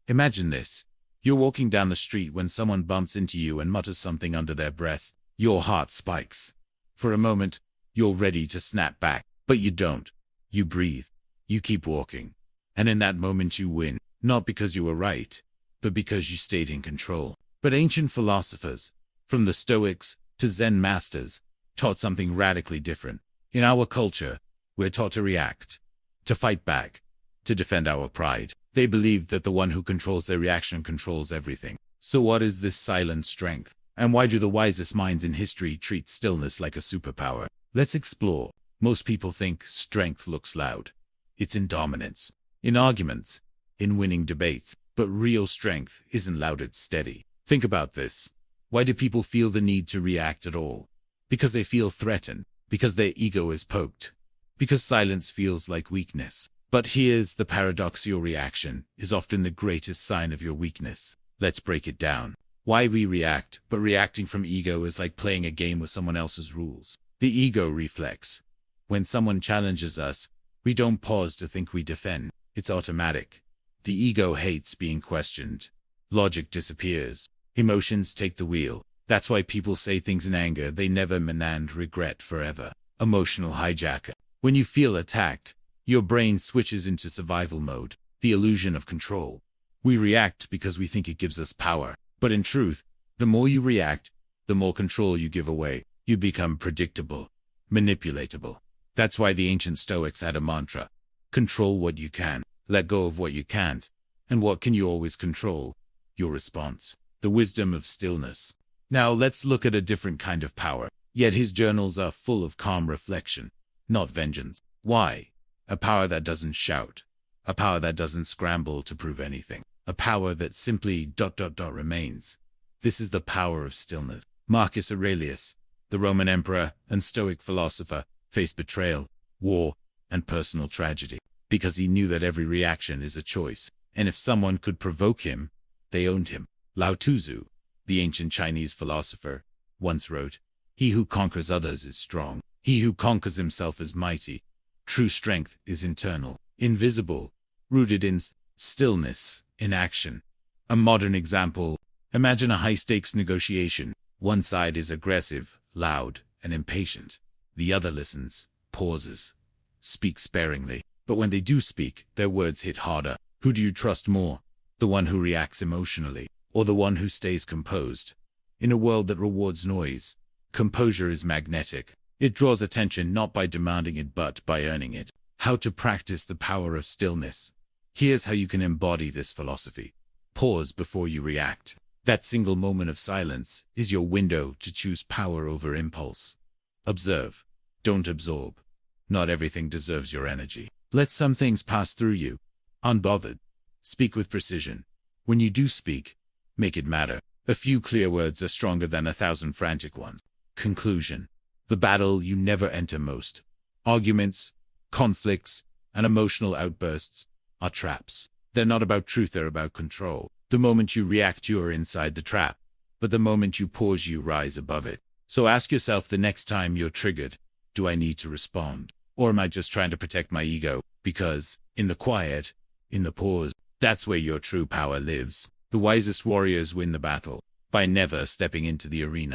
Imagine this. You're walking down the street when someone bumps into you and mutters something under their breath. Your heart spikes. For a moment, you're ready to snap back, but you don't. You breathe. You keep walking. And in that moment you win, not because you were right, but because you stayed in control. But ancient philosophers, from the Stoics to Zen masters, taught something radically different. In our culture, we're taught to react, to fight back, to defend our pride. They believed that the one who controls their reaction controls everything. So what is this silent strength? And why do the wisest minds in history treat stillness like a superpower? Let's explore. Most people think strength looks loud. It's in dominance, in arguments, in winning debates. But real strength isn't loud, it's steady. Think about this. Why do people feel the need to react at all? Because they feel threatened. Because their ego is poked. Because silence feels like weakness. But here's the paradox: your reaction is often the greatest sign of your weakness. Let's break it down. Why we react, but reacting from ego is like playing a game with someone else's rules. The ego reflex. When someone challenges us, we don't pause to think, we defend. It's automatic. The ego hates being questioned. Logic disappears. Emotions take the wheel. That's why people say things in anger they never meant and regret forever. Emotional hijacker. When you feel attacked, your brain switches into survival mode, the illusion of control. We react because we think it gives us power. But in truth, the more you react, the more control you give away. You become predictable, manipulatable. That's why the ancient Stoics had a mantra. Control what you can, let go of what you can't. And what can you always control? Your response. The wisdom of stillness. Now let's look at a different kind of power. Yet his journals are full of calm reflection, not vengeance. Why? A power that doesn't shout. A power that doesn't scramble to prove anything. A power that simply ... remains. This is the power of stillness. Marcus Aurelius, the Roman emperor and Stoic philosopher, faced betrayal, war, and personal tragedy, because he knew that every reaction is a choice, and if someone could provoke him, they owned him. Lao Tzu, the ancient Chinese philosopher, once wrote, "He who conquers others is strong. He who conquers himself is mighty." True strength is internal, invisible, rooted in stillness, in action. A modern example: imagine a high-stakes negotiation. One side is aggressive, loud, and impatient. The other listens, pauses, speaks sparingly. But when they do speak, their words hit harder. Who do you trust more? The one who reacts emotionally, or the one who stays composed? In a world that rewards noise, composure is magnetic. It draws attention not by demanding it but by earning it. How to practice the power of stillness. Here's how you can embody this philosophy. Pause before you react. That single moment of silence is your window to choose power over impulse. Observe. Don't absorb. Not everything deserves your energy. Let some things pass through you, unbothered. Speak with precision. When you do speak, make it matter. A few clear words are stronger than 1,000 frantic ones. Conclusion. The battle you never enter most. Arguments, conflicts, and emotional outbursts are traps. They're not about truth, they're about control. The moment you react, you are inside the trap. But the moment you pause, you rise above it. So ask yourself the next time you're triggered, do I need to respond? Or am I just trying to protect my ego? Because, in the quiet, in the pause, that's where your true power lives. The wisest warriors win the battle by never stepping into the arena.